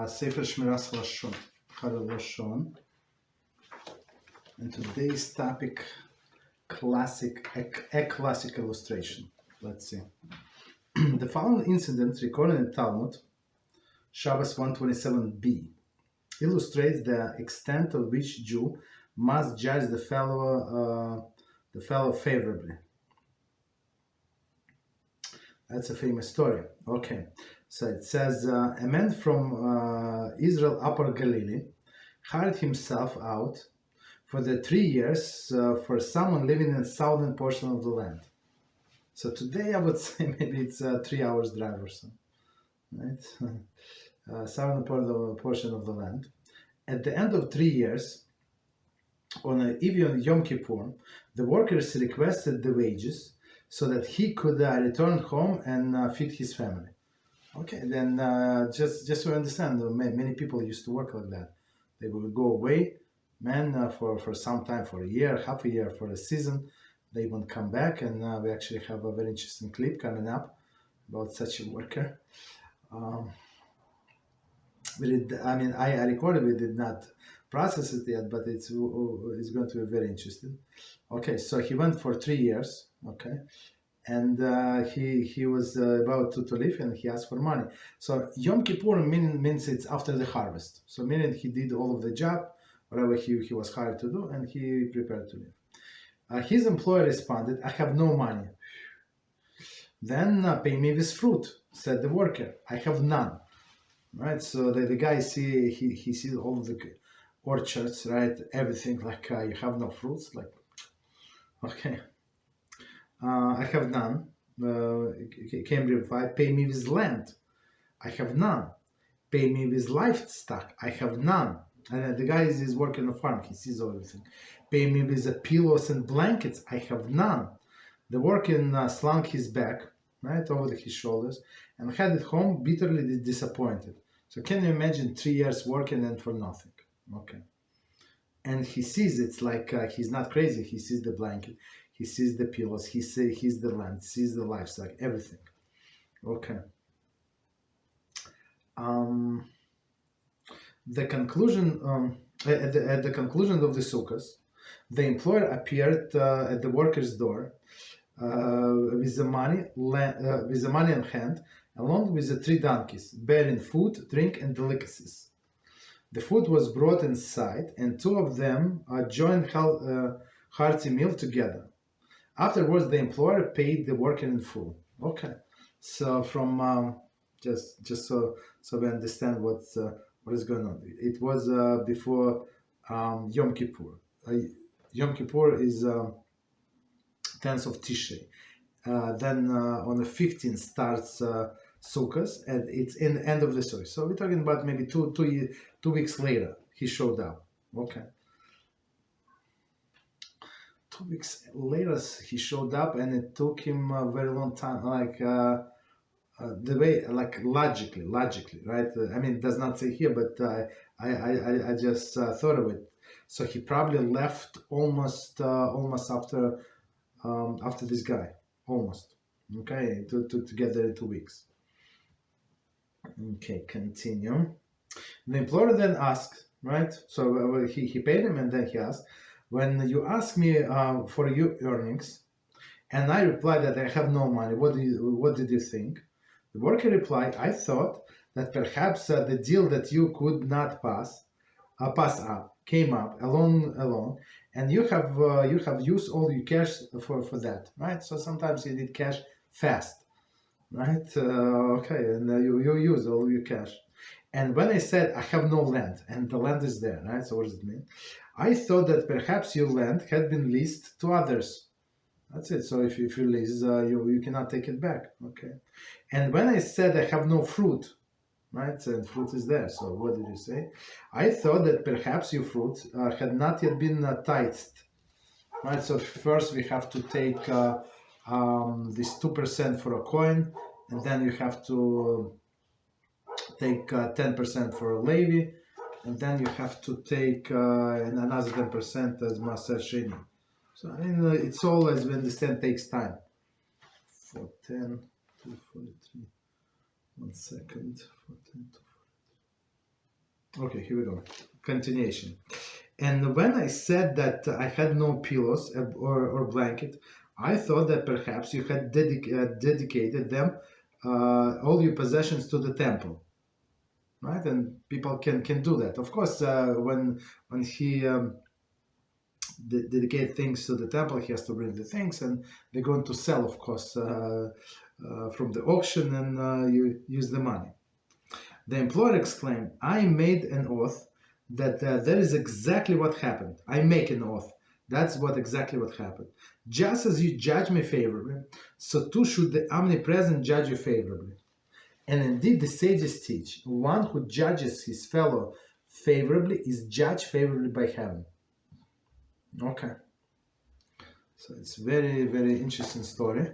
Sefer Shmiras Haloshon, and today's topic, a classic illustration. Let's see. The following incident, recorded in Talmud, Shabbos 127b, illustrates the extent of which Jew must judge the fellow favorably. That's a famous story. Okay, so it says, a man from Israel, Upper Galilee, hired himself out for the 3 years for someone living in the southern portion of the land. So today I would say maybe it's a 3 hours drive or so, right? Southern portion of the land. At the end of 3 years, on Yom Kippur, the workers requested the wages so that he could return home and feed his family. Okay, then just so you understand, many people used to work like that. They would go away, for some time, for a year, half a year, for a season. They won't come back, and we actually have a very interesting clip coming up about such a worker. I recorded, we did not process it yet, but it's going to be very interesting. Okay, so he went for 3 years, okay, and he was about to leave, and he asked for money. So Yom Kippur means it's after the harvest. So meaning he did all of the job, whatever he was hired to do, and he prepared to leave. His employer responded, "I have no money." "Then pay me with fruit," said the worker. "I have none." Right, so the guy he sees all of the orchards, right? Everything, like you have no fruits, like, okay. "I have none." Came reply, "Pay me with land." "I have none." "Pay me with livestock." "I have none." And the guy is working on a farm, he sees everything. "Pay me with the pillows and blankets." "I have none." The worker slung his bag right over his shoulders and headed home, bitterly disappointed. So can you imagine 3 years working and for nothing? Okay. And he sees, it's like he's not crazy. He sees the blanket, he sees the pillows, he sees the land, sees the livestock, everything. Okay. The conclusion at the conclusion of the sukkahs, the employer appeared at the worker's door with the money in hand, along with the 3 donkeys, bearing food, drink, and delicacies. The food was brought inside, and 2 of them joined hearty meal together. Afterwards, the employer paid the worker in full. Okay, so from just so we understand what is going on. It was before Yom Kippur. Yom Kippur is 10th of Tishrei. Then on the 15th starts Sukkot, and it's in the end of the story. So we're talking about maybe two weeks later he showed up. Okay. 2 weeks later he showed up, and it took him a very long time, like the way, like logically, right? I mean, it does not say here, but I just thought of it. So he probably left almost after this guy, almost. Okay, to get there in 2 weeks. Okay, continue. The employer then asked, right? So he paid him, and then he asked, "When you ask me for your earnings, and I replied that I have no money, what did you think?" The worker replied, "I thought that perhaps the deal that you could not pass up came up along, and you have used all your cash for that, right? So sometimes you need cash fast, right? Okay, and you use all your cash. And when I said I have no land, and the land is there, right? So what does it mean? I thought that perhaps your land had been leased to others." That's it. So if you lease, you cannot take it back. Okay. "And when I said I have no fruit," right? And fruit is there. So what did you say? "I thought that perhaps your fruit had not yet been tithed." Right. So first we have to take this 2% for a coin, and then you have to take 10% for a levy, and then you have to take another 10% as Maser Sheni. So I mean, it's all, as we understand, takes time. 410 to 43. 1 second. 410 to 43. Okay, here we go. Continuation. And when I said that I had no pillows or blanket, I thought that perhaps you had dedicated them, all your possessions, to the temple, right? And people can do that. Of course, when he dedicate things to the temple, he has to bring the things, and they're going to sell, of course, from the auction, and you use the money. The employer exclaimed, I made an oath that that is exactly what happened. I make an oath. That's exactly what happened. Just as you judge me favorably, so too should the omnipresent judge you favorably. And indeed, the sages teach, one who judges his fellow favorably is judged favorably by heaven. Okay. So it's very, very interesting story.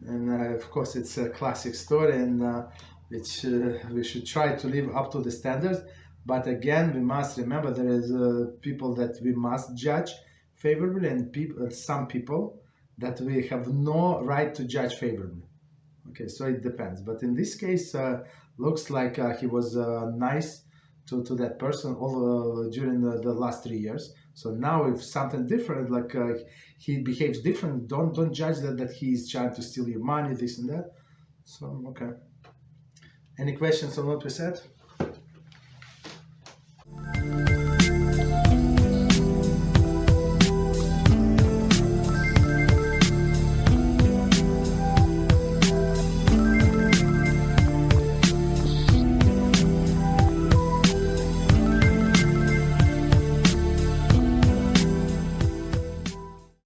And of course, it's a classic story, and which we should try to live up to the standards. But again, we must remember there is people that we must judge favorably, and some people that we have no right to judge favorably. Okay, so it depends. But in this case, looks like he was nice to that person all during the last 3 years. So now if something different, like he behaves different, don't judge that he's trying to steal your money, this and that. So, okay. Any questions on what we said?